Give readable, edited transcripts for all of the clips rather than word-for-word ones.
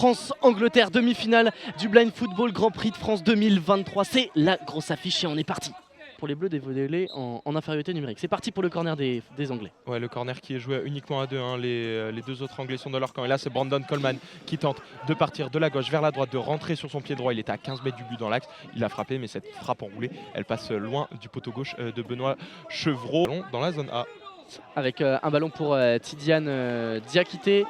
France-Angleterre, demi-finale du Blind Football Grand Prix de France 2023. C'est la grosse affiche et on est parti pour les Bleus d'évoluer en infériorité numérique. C'est parti pour le corner des Anglais. Ouais, le corner qui est joué uniquement à deux. Hein. Les deux autres Anglais sont dans leur camp. Et là, c'est Brandon Coleman qui tente de partir de la gauche vers la droite, de rentrer sur son pied droit. Il était à 15 mètres du but dans l'axe. Il a frappé, mais cette frappe enroulée, elle passe loin du poteau gauche de Benoît Chevreau dans la zone A. Avec un ballon pour Tidiane Diakité.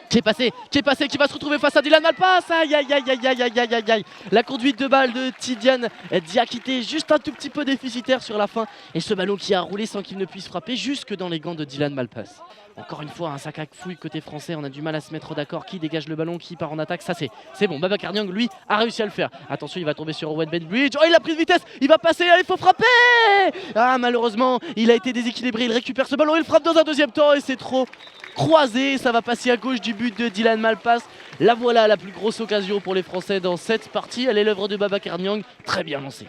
Qui va se retrouver face à Dylan Malpass. Aïe aïe aïe aïe aïe aïe aïe aïe. La conduite de balle de Tidiane Diakité, juste un tout petit peu déficitaire sur la fin. Et ce ballon qui a roulé sans qu'il ne puisse frapper jusque dans les gants de Dylan Malpass. Encore une fois, un sac à fouille côté français, on a du mal à se mettre d'accord. Qui dégage le ballon, qui part en attaque, ça c'est bon. Babacar Niang, lui, a réussi à le faire. Attention, il va tomber sur Owen Benbridge. Oh, il a pris de vitesse, il va passer, il faut frapper. Ah, malheureusement, il a été déséquilibré, il récupère ce ballon, il frappe dans un deuxième temps et c'est trop croisé. Ça va passer à gauche du but de Dylan Malpass. La voilà la plus grosse occasion pour les Français dans cette partie. Elle est l'œuvre de Babacar Niang, très bien lancée.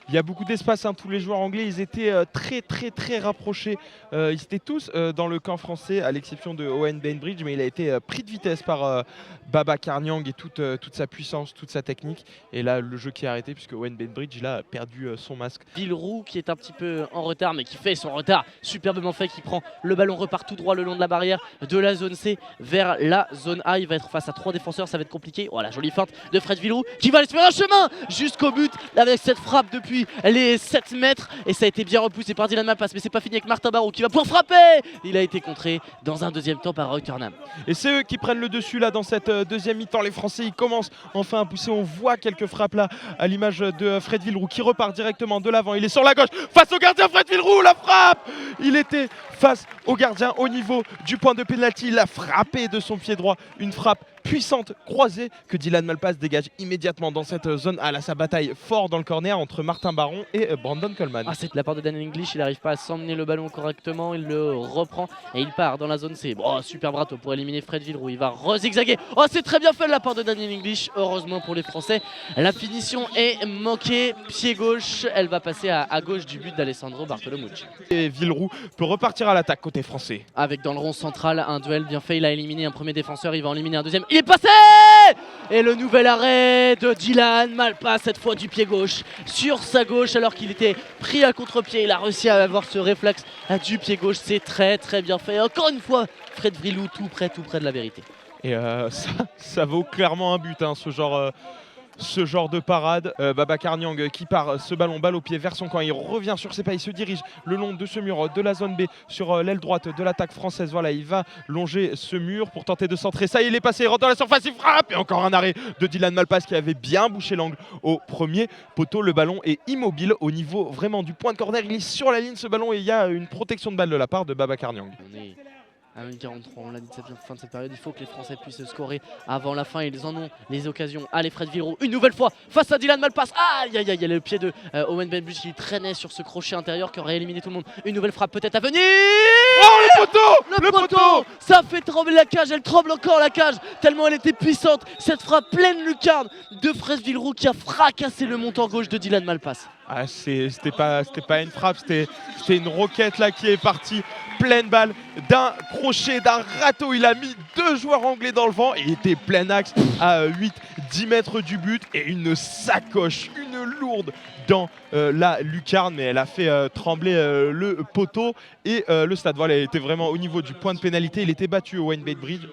Il y a beaucoup d'espace, hein. Tous les joueurs anglais, ils étaient très rapprochés. Ils étaient tous dans le camp français, à l'exception de Owen Benbridge, mais il a été pris de vitesse par Babacar Niang et toute sa puissance, toute sa technique. Et là, le jeu qui est arrêté, puisque Owen Benbridge, il a perdu son masque. Villeroux qui est un petit peu en retard, mais qui fait son retard superbement fait, qui prend le ballon, repart tout droit le long de la barrière de la zone C vers la zone A. Il va être face à 3 défenseurs, ça va être compliqué. Voilà, jolie feinte de Fred Villeroux qui va aller se faire un chemin jusqu'au but avec cette frappe depuis les 7 mètres. Et ça a été bien repoussé par Dylan Malpass, mais c'est pas fini avec Martin Barrault qui va pouvoir frapper. Il a été contré dans un deuxième temps par Roy Turnham. Et c'est eux qui prennent le dessus là dans cette deuxième mi-temps. Les Français, ils commencent enfin à pousser. On voit quelques frappes là à l'image de Fred Villeroux qui repart directement de l'avant. Il est sur la gauche face au gardien. Fred Villeroux, la frappe. Il était face au gardien au niveau du point de pénalty. Il a frappé de son pied droit une frappe puissante croisée que Dylan Malpass dégage immédiatement dans cette zone. À sa bataille fort dans le corner entre Martin Baron et Brandon Coleman. Ah, c'est de la part de Daniel English, il n'arrive pas à s'emmener le ballon correctement, il le reprend et il part dans la zone C. Bon, super brato pour éliminer Fred Villeroux, il va re-zigzaguer. Oh, c'est très bien fait de la part de Daniel English, heureusement pour les Français. La finition est manquée, pied gauche, elle va passer à gauche du but d'Alessandro Bartolomucci. Et Villeroux peut repartir à l'attaque côté français. Avec dans le rond central un duel bien fait, il a éliminé un premier défenseur, il va en éliminer un deuxième. Il est passé! Et le nouvel arrêt de Dylan Malpass, cette fois du pied gauche, sur sa gauche alors qu'il était pris à contre-pied. Il a réussi à avoir ce réflexe du pied gauche, c'est très bien fait. Encore une fois, Fred Villeroux tout près de la vérité. Et ça vaut clairement un but, hein, ce genre de parade. Babacar Niang qui part ce ballon balle au pied vers son camp, il revient sur ses pas, il se dirige le long de ce mur de la zone B sur l'aile droite de l'attaque française. Voilà, il va longer ce mur pour tenter de centrer. Ça, il est passé, il rentre dans la surface, il frappe. Et encore un arrêt de Dylan Malpass qui avait bien bouché l'angle au premier poteau. Le ballon est immobile au niveau vraiment du point de corner. Il est sur la ligne ce ballon et il y a une protection de balle de la part de Babacar Niang. On est à 1,43, on l'a dit de cette fin de cette période, il faut que les Français puissent scorer avant la fin, ils en ont les occasions. Allez, Fred Villeroux, une nouvelle fois face à Dylan Malpass. Aïe aïe aïe, il y a le pied de Owen Benbridge qui traînait sur ce crochet intérieur qui aurait éliminé tout le monde. Une nouvelle frappe peut-être à venir. Oh, le poteau. Ça fait trembler la cage, elle tremble encore la cage tellement elle était puissante. Cette frappe pleine lucarne de Fred Villeroux qui a fracassé le montant gauche de Dylan Malpass. Ah, c'était pas une frappe, c'était une roquette là qui est partie pleine balle d'un crochet, d'un râteau. Il a mis 2 joueurs anglais dans le vent et il était plein axe à 8-10 mètres du but. Et une sacoche, une lourde dans la lucarne, mais elle a fait trembler le poteau et le stade. Voilà, il était vraiment au niveau du point de pénalité. Il était battu au Wayne Bridge,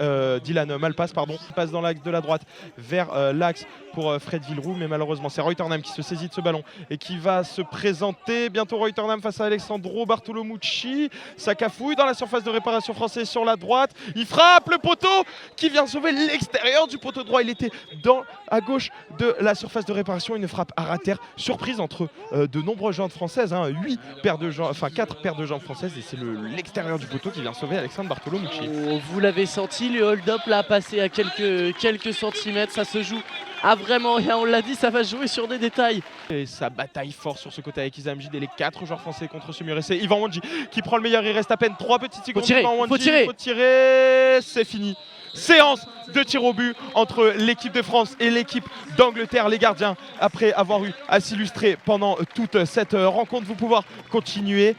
Dylan Malpass, pardon. Il passe dans l'axe de la droite vers l'axe pour Fred Villeroux, mais malheureusement c'est Roy Turnham qui se saisit de ce ballon et qui va se présenter. Bientôt Roy Turnham face à Alessandro Bartolomucci. Ça cafouille dans la surface de réparation française sur la droite. Il frappe le poteau qui vient sauver l'extérieur du poteau droit. Il était à gauche de la surface de réparation. Une frappe à ras terre. Surprise entre de nombreuses jambes françaises. 4 paires de jambes françaises et c'est l'extérieur du poteau qui vient sauver Alexandre Bartolomucci. Oh, vous l'avez senti, le hold-up là passé à quelques centimètres. Ça se joue à vraiment rien, on l'a dit, ça va jouer sur des détails. Et ça bataille fort sur ce côté avec Issam Mjid et les 4 joueurs français contre ce mur. Et c'est Yvan Wandji qui prend le meilleur, il reste à peine 3 petites secondes. Faut tirer, c'est fini. Séance de tir au but entre l'équipe de France et l'équipe d'Angleterre. Les gardiens, après avoir eu à s'illustrer pendant toute cette rencontre, vont pouvoir continuer.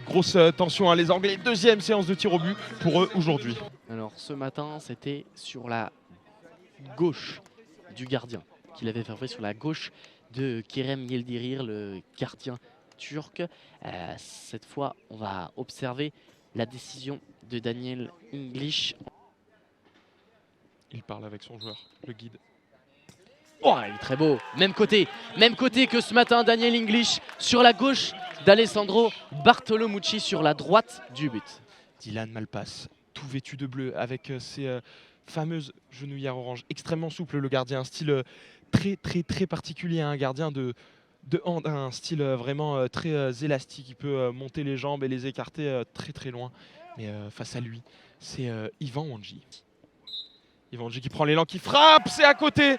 Grosse tension, hein, les Anglais. Deuxième séance de tir au but pour eux aujourd'hui. Alors ce matin, c'était sur la gauche du gardien, qu'il avait fait sur la gauche de Kerem Yildirim, le gardien turc. Cette fois, on va observer la décision de Daniel English. Il parle avec son joueur, le guide. Oh, il est très beau. Même côté que ce matin, Daniel English sur la gauche d'Alessandro Bartolomucci sur la droite du but. Dylan Malpass, tout vêtu de bleu avec ses fameuses genouillères orange, extrêmement souple le gardien, un style très particulier, un gardien de hand, un style vraiment très élastique, il peut monter les jambes et les écarter très loin. Mais face à lui, c'est Ivan Wandji. Ivan Wandji qui prend l'élan, qui frappe, c'est à côté.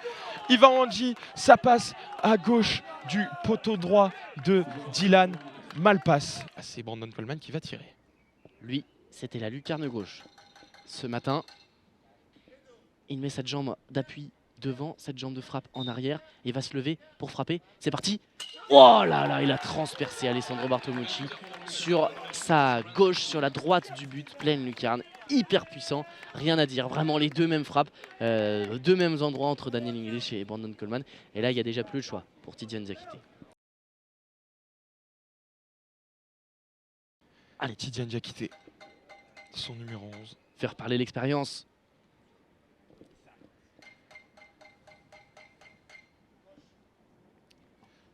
Ivan Wandji, ça passe à gauche du poteau droit de Dylan Malpass. Ah, c'est Brandon Coleman qui va tirer. Lui, c'était la lucarne gauche. Ce matin, il met cette jambe d'appui devant, cette jambe de frappe en arrière et va se lever pour frapper. C'est parti. Oh là là, il a transpercé Alessandro Bartolomucci sur sa gauche, sur la droite du but, pleine lucarne, hyper puissant, rien à dire. Vraiment les deux mêmes frappes, deux mêmes endroits entre Daniel English et Brandon Coleman. Et là, il n'y a déjà plus le choix pour Tidiane Diakité. Allez, Tidiane Diakité, son numéro 11. Faire parler l'expérience.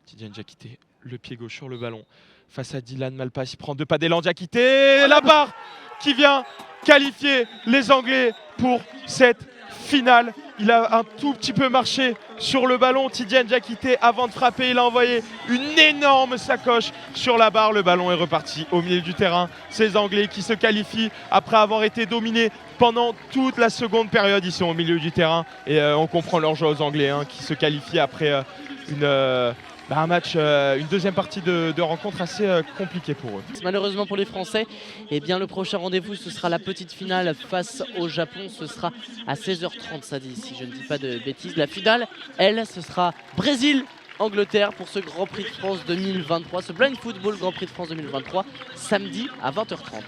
Tidiane Diakité, le pied gauche sur le ballon. Face à Dylan Malpass, il prend 2 pas d'élan. Diakité, la barre qui vient qualifier les Anglais pour cette finale. Il a un tout petit peu marché sur le ballon. Tidiane Diakité, avant de frapper, il a envoyé une énorme sacoche sur la barre. Le ballon est reparti au milieu du terrain. Ces Anglais qui se qualifient après avoir été dominés pendant toute la seconde période. Ils sont au milieu du terrain et on comprend leur joie aux Anglais qui se qualifient après un match, une deuxième partie de rencontre assez compliquée pour eux. Malheureusement pour les Français, eh bien, le prochain rendez-vous, ce sera la petite finale face au Japon. Ce sera à 16h30, ça dit, si je ne dis pas de bêtises. La finale, elle, ce sera Brésil-Angleterre pour ce Grand Prix de France 2023, ce Blind Football Grand Prix de France 2023, samedi à 20h30.